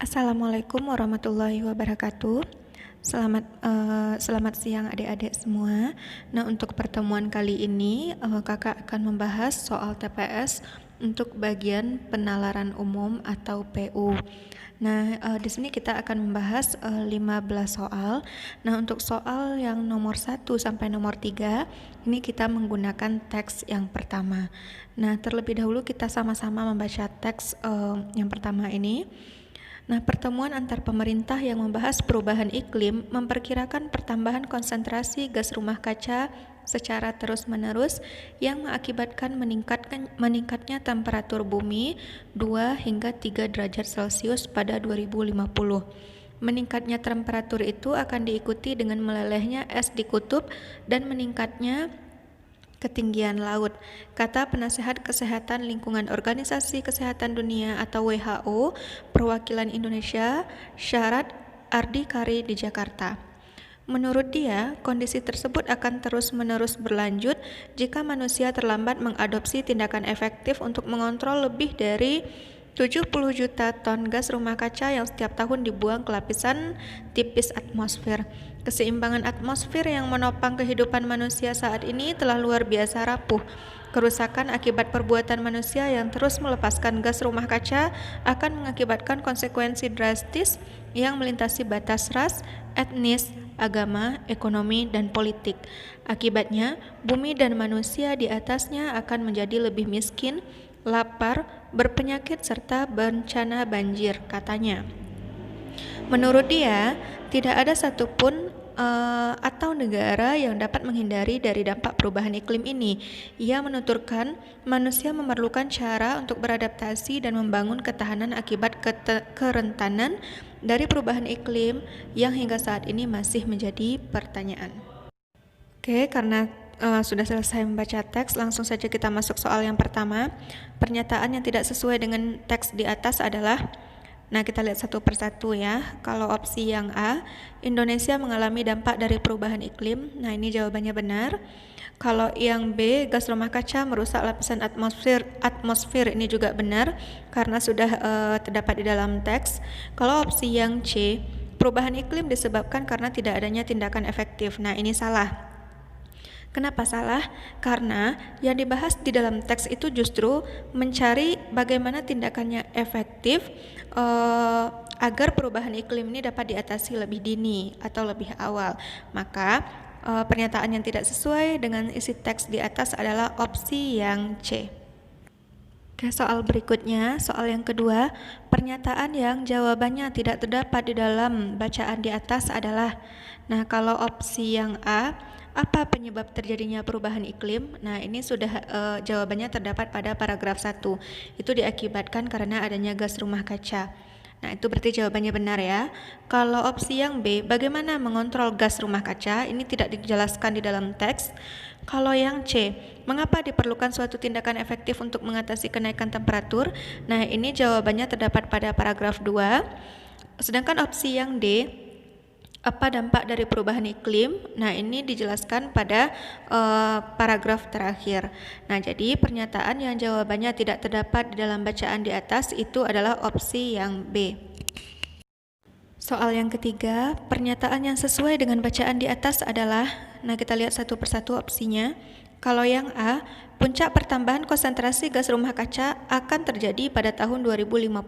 Assalamualaikum warahmatullahi wabarakatuh. Selamat siang adik-adik semua. Nah, untuk pertemuan kali ini kakak akan membahas soal TPS untuk bagian penalaran umum atau PU. Nah, di sini kita akan membahas 15 soal. Nah, untuk soal yang nomor 1 sampai nomor 3 ini kita menggunakan teks yang pertama. Nah, terlebih dahulu kita sama-sama membaca teks yang pertama ini. Nah, pertemuan antar pemerintah yang membahas perubahan iklim memperkirakan pertambahan konsentrasi gas rumah kaca secara terus-menerus yang mengakibatkan meningkatnya temperatur bumi 2 hingga 3 derajat Celcius pada 2050. Meningkatnya temperatur itu akan diikuti dengan melelehnya es di kutub dan meningkatnya ketinggian laut, kata penasehat kesehatan lingkungan Organisasi Kesehatan Dunia atau WHO perwakilan Indonesia, Syarat Ardikari di Jakarta. Menurut dia, kondisi tersebut akan terus-menerus berlanjut jika manusia terlambat mengadopsi tindakan efektif untuk mengontrol lebih dari 70 juta ton gas rumah kaca yang setiap tahun dibuang ke lapisan tipis atmosfer. Keseimbangan atmosfer yang menopang kehidupan manusia saat ini telah luar biasa rapuh. Kerusakan akibat perbuatan manusia yang terus melepaskan gas rumah kaca akan mengakibatkan konsekuensi drastis yang melintasi batas ras, etnis, agama, ekonomi, dan politik. Akibatnya, bumi dan manusia di atasnya akan menjadi lebih miskin, lapar, berpenyakit, serta bencana banjir, katanya. Menurut dia, tidak ada satupun atau negara yang dapat menghindari dari dampak perubahan iklim ini. Ia menuturkan, manusia memerlukan cara untuk beradaptasi dan membangun ketahanan akibat kerentanan dari perubahan iklim yang hingga saat ini masih menjadi pertanyaan. Oke, karena sudah selesai membaca teks, langsung saja kita masuk soal yang pertama. Pernyataan yang tidak sesuai dengan teks di atas adalah, nah kita lihat satu persatu ya. Kalau opsi yang A, Indonesia mengalami dampak dari perubahan iklim. Nah, ini jawabannya benar. Kalau yang B, gas rumah kaca merusak lapisan atmosfer, ini juga benar karena sudah terdapat di dalam teks. Kalau opsi yang C, perubahan iklim disebabkan karena tidak adanya tindakan efektif. Nah, ini salah. Kenapa salah? Karena yang dibahas di dalam teks itu justru mencari bagaimana tindakannya efektif agar perubahan iklim ini dapat diatasi lebih dini atau lebih awal. Maka pernyataan yang tidak sesuai dengan isi teks di atas adalah opsi yang C. Oke, soal berikutnya, soal yang kedua, pernyataan yang jawabannya tidak terdapat di dalam bacaan di atas adalah, nah kalau opsi yang A, apa penyebab terjadinya perubahan iklim? Nah, ini sudah jawabannya terdapat pada paragraf 1. Itu diakibatkan karena adanya gas rumah kaca. Nah, itu berarti jawabannya benar ya. Kalau opsi yang B, bagaimana mengontrol gas rumah kaca? Ini tidak dijelaskan di dalam teks. Kalau yang C, mengapa diperlukan suatu tindakan efektif untuk mengatasi kenaikan temperatur? Nah, ini jawabannya terdapat pada paragraf 2. Sedangkan opsi yang D, apa dampak dari perubahan iklim? Nah, ini dijelaskan pada paragraf terakhir. Nah, jadi pernyataan yang jawabannya tidak terdapat di dalam bacaan di atas itu adalah opsi yang B. Soal yang ketiga, pernyataan yang sesuai dengan bacaan di atas adalah, nah kita lihat satu persatu opsinya. Kalau yang A, puncak pertambahan konsentrasi gas rumah kaca akan terjadi pada tahun 2050.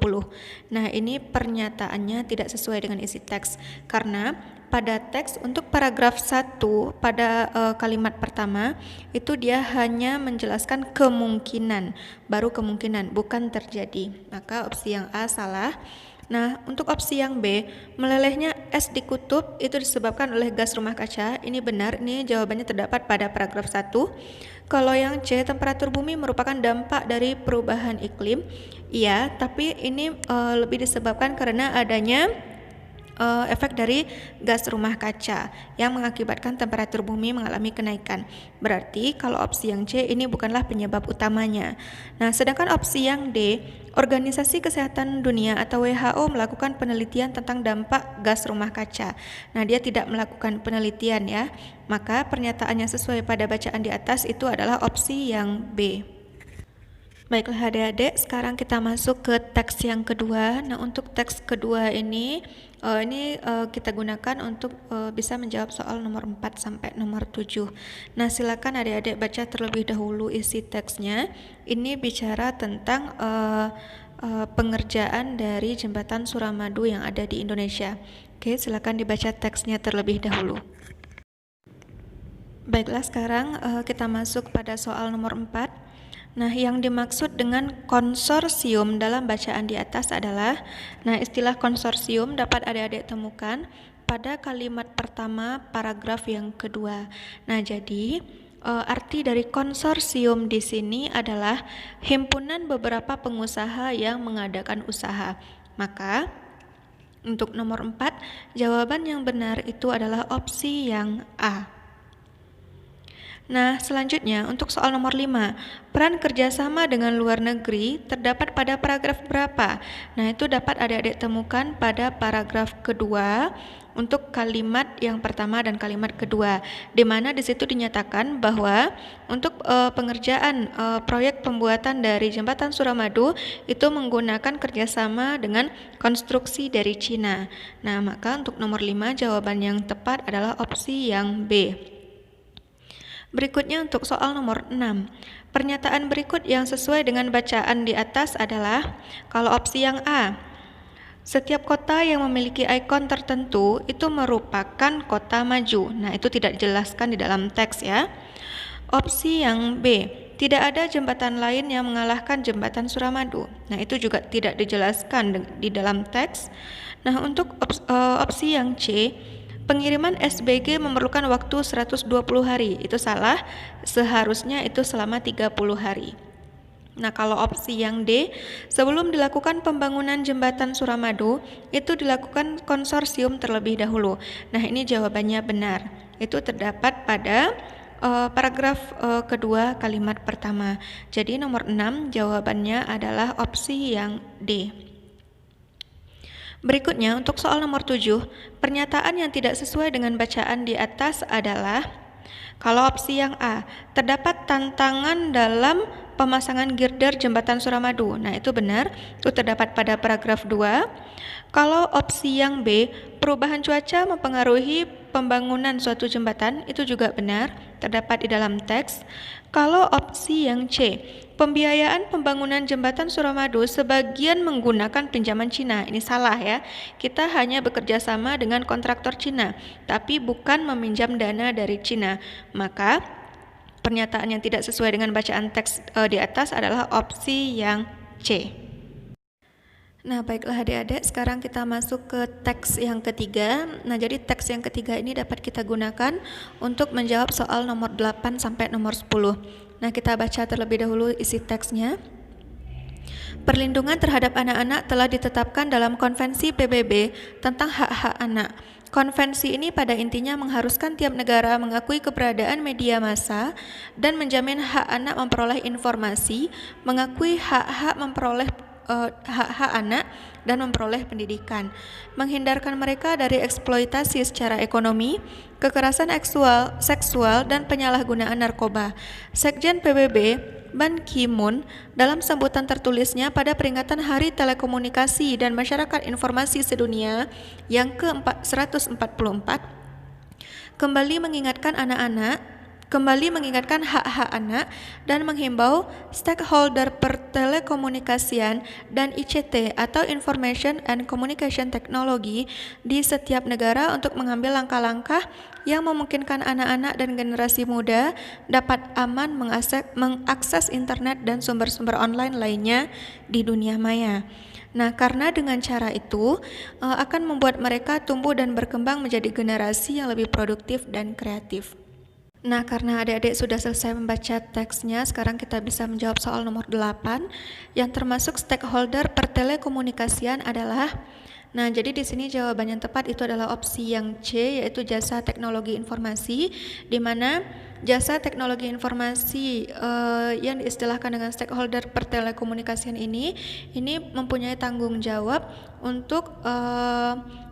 Nah, ini pernyataannya tidak sesuai dengan isi teks karena pada teks untuk paragraf 1 pada kalimat pertama itu dia hanya menjelaskan kemungkinan, baru kemungkinan, bukan terjadi. Maka opsi yang A salah. Nah, untuk opsi yang B, melelehnya es di kutub itu disebabkan oleh gas rumah kaca. Ini benar, ini jawabannya terdapat pada paragraf 1. Kalau yang C, temperatur bumi merupakan dampak dari perubahan iklim. Iya, tapi ini lebih disebabkan karena adanya efek dari gas rumah kaca yang mengakibatkan temperatur bumi mengalami kenaikan. Berarti kalau opsi yang C ini bukanlah penyebab utamanya. Nah, sedangkan opsi yang D, Organisasi Kesehatan Dunia atau WHO melakukan penelitian tentang dampak gas rumah kaca. Nah, dia tidak melakukan penelitian ya. Maka pernyataan yang sesuai pada bacaan di atas itu adalah opsi yang B. Baiklah adik-adik, sekarang kita masuk ke teks yang kedua. Nah, untuk teks kedua ini kita gunakan untuk bisa menjawab soal nomor 4 sampai nomor 7. Nah, silakan adik-adik baca terlebih dahulu isi teksnya. Ini bicara tentang pengerjaan dari jembatan Suramadu yang ada di Indonesia. Oke, silakan dibaca teksnya terlebih dahulu. Baiklah, sekarang kita masuk pada soal nomor 4. Nah, yang dimaksud dengan konsorsium dalam bacaan di atas adalah, istilah konsorsium dapat adik-adik temukan pada kalimat pertama paragraf yang kedua. Nah, jadi arti dari konsorsium di sini adalah himpunan beberapa pengusaha yang mengadakan usaha. Maka, untuk nomor 4, jawaban yang benar itu adalah opsi yang A. Nah, selanjutnya untuk soal nomor 5, peran kerjasama dengan luar negeri terdapat pada paragraf berapa? Nah, itu dapat adik-adik temukan pada paragraf kedua untuk kalimat yang pertama dan kalimat kedua, di mana di situ dinyatakan bahwa untuk pengerjaan proyek pembuatan dari jembatan Suramadu itu menggunakan kerjasama dengan konstruksi dari Cina. Nah, maka untuk nomor 5 jawaban yang tepat adalah opsi yang B. Berikutnya untuk soal nomor 6. Pernyataan berikut yang sesuai dengan bacaan di atas adalah, kalau opsi yang A, setiap kota yang memiliki ikon tertentu itu merupakan kota maju. Nah, itu tidak dijelaskan di dalam teks ya. Opsi yang B, tidak ada jembatan lain yang mengalahkan jembatan Suramadu. Nah, itu juga tidak dijelaskan di dalam teks. Nah, untuk opsi yang C, pengiriman SBG memerlukan waktu 120 hari. Itu salah, seharusnya itu selama 30 hari. Nah, kalau opsi yang D, sebelum dilakukan pembangunan jembatan Suramadu, itu dilakukan konsorsium terlebih dahulu. Nah, ini jawabannya benar. Itu terdapat pada paragraf kedua kalimat pertama. Jadi nomor 6 jawabannya adalah opsi yang D. Berikutnya, untuk soal nomor 7, pernyataan yang tidak sesuai dengan bacaan di atas adalah, kalau opsi yang A, terdapat tantangan dalam pemasangan girder jembatan Suramadu. Nah, itu benar, itu terdapat pada paragraf 2. Kalau opsi yang B, perubahan cuaca mempengaruhi pembangunan suatu jembatan, itu juga benar, terdapat di dalam teks. Kalau opsi yang C, pembiayaan pembangunan jembatan Suramadu sebagian menggunakan pinjaman Cina. Ini salah ya. Kita hanya bekerja sama dengan kontraktor Cina, tapi bukan meminjam dana dari Cina. Maka pernyataan yang tidak sesuai dengan bacaan teks di atas adalah opsi yang C. Nah, baiklah adik-adik, sekarang kita masuk ke teks yang ketiga. Nah, jadi teks yang ketiga ini dapat kita gunakan untuk menjawab soal nomor 8 sampai nomor 10. Nah, kita baca terlebih dahulu isi teksnya. Perlindungan terhadap anak-anak telah ditetapkan dalam Konvensi PBB tentang hak-hak anak. Konvensi ini pada intinya mengharuskan tiap negara mengakui keberadaan media massa dan menjamin hak anak memperoleh informasi, mengakui hak-hak anak dan memperoleh pendidikan, menghindarkan mereka dari eksploitasi secara ekonomi, kekerasan seksual dan penyalahgunaan narkoba. Sekjen PBB Ban Ki-moon dalam sambutan tertulisnya pada peringatan Hari Telekomunikasi dan Masyarakat Informasi Sedunia yang ke-144 kembali mengingatkan hak-hak anak dan menghimbau stakeholder pertelekomunikasian dan ICT atau Information and Communication Technology di setiap negara untuk mengambil langkah-langkah yang memungkinkan anak-anak dan generasi muda dapat aman mengakses internet dan sumber-sumber online lainnya di dunia maya. Nah, karena dengan cara itu akan membuat mereka tumbuh dan berkembang menjadi generasi yang lebih produktif dan kreatif. Nah, karena adik-adik sudah selesai membaca teksnya, sekarang kita bisa menjawab soal nomor 8 yang termasuk stakeholder pertelekomunikasian adalah, nah, jadi di sini jawaban yang tepat itu adalah opsi yang C, yaitu jasa teknologi informasi, di mana jasa teknologi informasi yang diistilahkan dengan stakeholder pertelekomunikasian ini mempunyai tanggung jawab untuk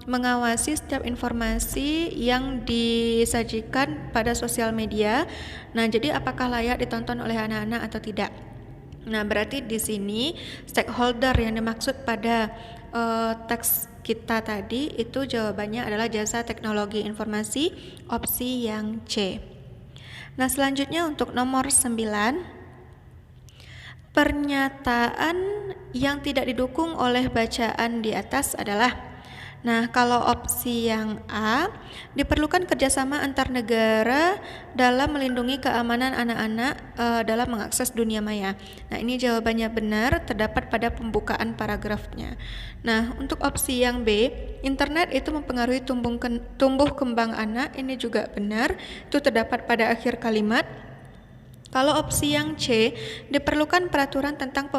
mengawasi setiap informasi yang disajikan pada sosial media. Nah, jadi apakah layak ditonton oleh anak-anak atau tidak? Nah, berarti di sini stakeholder yang dimaksud pada teks kita tadi itu jawabannya adalah jasa teknologi informasi, opsi yang C. Nah, selanjutnya untuk nomor 9, pernyataan yang tidak didukung oleh bacaan di atas adalah. Nah, kalau opsi yang A, diperlukan kerjasama antar negara dalam melindungi keamanan anak-anak dalam mengakses dunia maya. Nah, ini jawabannya benar, terdapat pada pembukaan paragrafnya. Nah, untuk opsi yang B, internet itu mempengaruhi tumbuh kembang anak, ini juga benar, itu terdapat pada akhir kalimat. Kalau opsi yang C, diperlukan peraturan tentang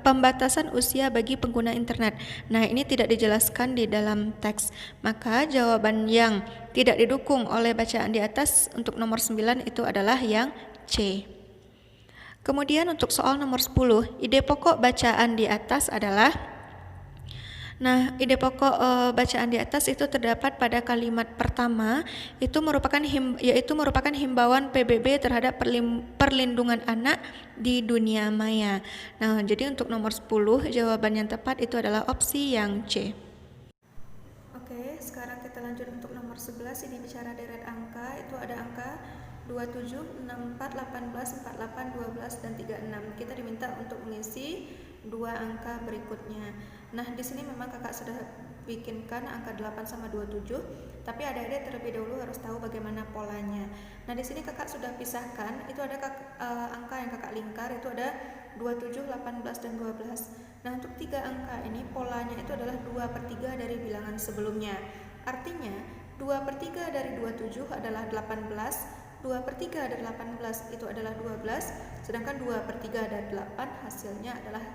pembatasan usia bagi pengguna internet. Nah, ini tidak dijelaskan di dalam teks. Maka jawaban yang tidak didukung oleh bacaan di atas untuk nomor 9 itu adalah yang C. Kemudian untuk soal nomor 10, ide pokok bacaan di atas adalah. Nah, ide pokok bacaan di atas itu terdapat pada kalimat pertama, yaitu merupakan himbauan PBB terhadap perlindungan anak di dunia maya. Nah, jadi untuk nomor 10 jawaban yang tepat itu adalah opsi yang C. Oke, sekarang kita lanjut untuk nomor 11, ini bicara deret angka, itu ada angka 27, 64, 18, 48, 12, dan 36. Kita diminta untuk mengisi dua angka berikutnya. Nah, di sini memang kakak sudah bikinkan angka 8 sama 27, tapi adik-adik terlebih dahulu harus tahu bagaimana polanya. Nah, di sini kakak sudah pisahkan, itu ada angka yang kakak lingkar, itu ada 27, 18, dan 12. Nah, untuk tiga angka ini polanya itu adalah 2/3 dari bilangan sebelumnya. Artinya, 2/3 dari 27 adalah 18, 2/3 dari 18 itu adalah 12, sedangkan 2/3 dari 8 hasilnya adalah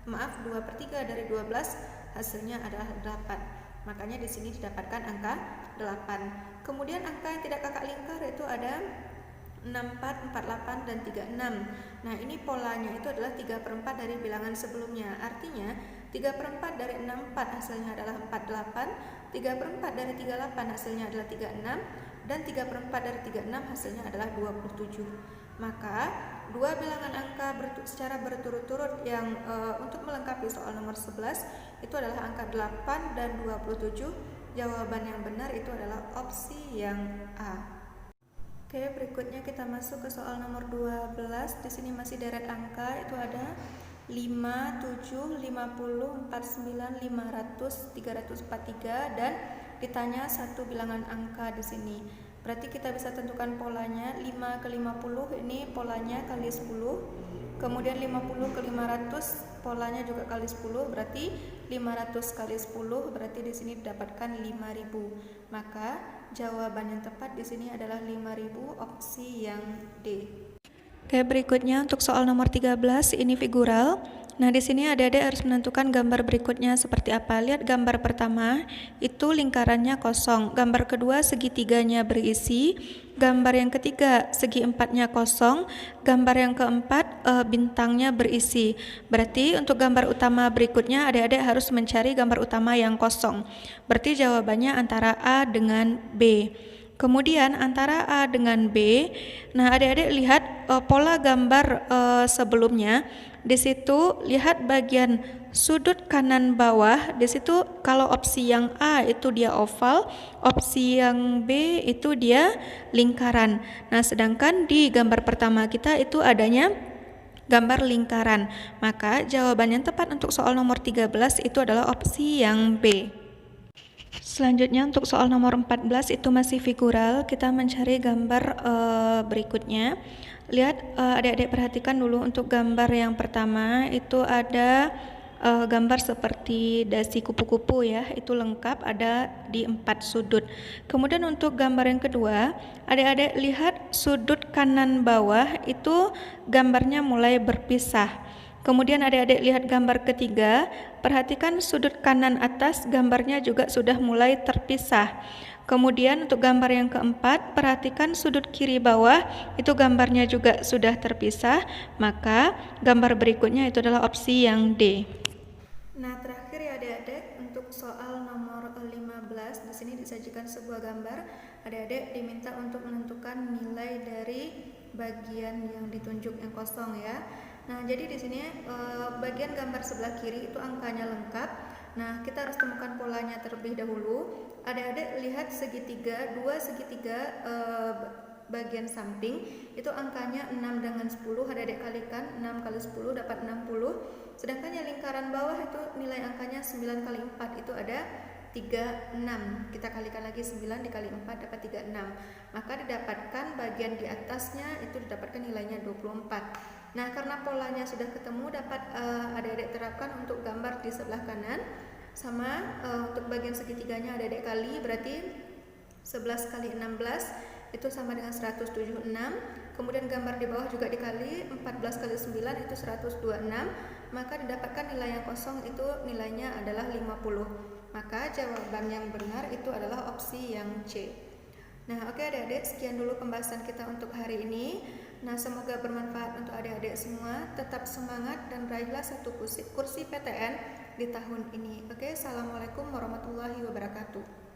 2/3 dari 12 hasilnya adalah 8. Makanya di sini didapatkan angka 8. Kemudian angka yang tidak kakak lingkar itu ada 64, 48, dan 36. Nah, ini polanya itu adalah 3/4 dari bilangan sebelumnya. Artinya 3/4 dari 64 hasilnya adalah 48, 3/4 dari 38 hasilnya adalah 36, dan 3/4 dari 36 hasilnya adalah 27. Maka dua bilangan angka secara berturut-turut yang untuk melengkapi soal nomor 11 itu adalah angka 8 dan 27. Jawaban yang benar itu adalah opsi yang A. Oke, berikutnya kita masuk ke soal nomor 12. Di sini masih deret angka, itu ada 5, 7, 50, 49, 500, 343, dan ditanya satu bilangan angka di sini. Berarti kita bisa tentukan polanya. 5 ke 50 ini polanya kali 10. Kemudian 50 ke 500 polanya juga kali 10, berarti 500 kali 10 berarti di sini didapatkan 5000. Maka jawaban yang tepat di sini adalah 5000, opsi yang D. Oke, berikutnya untuk soal nomor 13 ini figural. Nah, di sini adik-adik harus menentukan gambar berikutnya seperti apa. Lihat gambar pertama, itu lingkarannya kosong. Gambar kedua, segitiganya berisi. Gambar yang ketiga, segi empatnya kosong. Gambar yang keempat, bintangnya berisi. Berarti untuk gambar utama berikutnya, adik-adik harus mencari gambar utama yang kosong. Berarti jawabannya antara A dengan B. Kemudian antara A dengan B, nah adik-adik lihat pola gambar sebelumnya. Di situ lihat bagian sudut kanan bawah. Di situ kalau opsi yang A itu dia oval, opsi yang B itu dia lingkaran. Nah, sedangkan di gambar pertama kita itu adanya gambar lingkaran. Maka jawaban yang tepat untuk soal nomor 13 itu adalah opsi yang B. Selanjutnya untuk soal nomor 14 itu masih figural, kita mencari gambar berikutnya. Lihat adik-adik perhatikan dulu untuk gambar yang pertama itu ada gambar seperti dasi kupu-kupu ya, itu lengkap ada di 4 sudut. Kemudian untuk gambar yang kedua, adik-adik lihat sudut kanan bawah itu gambarnya mulai berpisah. Kemudian adik-adik lihat gambar ketiga, perhatikan sudut kanan atas gambarnya juga sudah mulai terpisah. Kemudian untuk gambar yang keempat, perhatikan sudut kiri bawah, itu gambarnya juga sudah terpisah, maka gambar berikutnya itu adalah opsi yang D. Nah, terakhir ya adik-adik, untuk soal nomor 15, di sini disajikan sebuah gambar. Adik-adik diminta untuk menentukan nilai dari bagian yang ditunjuk yang kosong ya. Nah, jadi di sini bagian gambar sebelah kiri itu angkanya lengkap. Nah, kita harus temukan polanya terlebih dahulu. Adik-adik lihat segitiga, dua segitiga bagian samping itu angkanya 6 dengan 10. Adik-adik kalikan 6 kali 10 dapat 60. Sedangkan yang lingkaran bawah itu nilai angkanya 9 kali 4 itu ada 36. Kita kalikan lagi 9 dikali 4 dapat 36. Maka didapatkan bagian di atasnya itu didapatkan nilainya 24. Nah, karena polanya sudah ketemu, dapat adik-adik terapkan untuk gambar di sebelah kanan. Sama untuk bagian segitiganya adik-adik kali, berarti 11 kali 16 itu sama dengan 176. Kemudian gambar di bawah juga dikali, 14 kali 9 itu 126. Maka didapatkan nilai yang kosong itu nilainya adalah 50. Maka jawaban yang benar itu adalah opsi yang C. Nah, oke adik-adik, sekian dulu pembahasan kita untuk hari ini. Nah, semoga bermanfaat untuk adik-adik semua. Tetap semangat dan raihlah satu kursi PTN di tahun ini. Oke, assalamualaikum warahmatullahi wabarakatuh.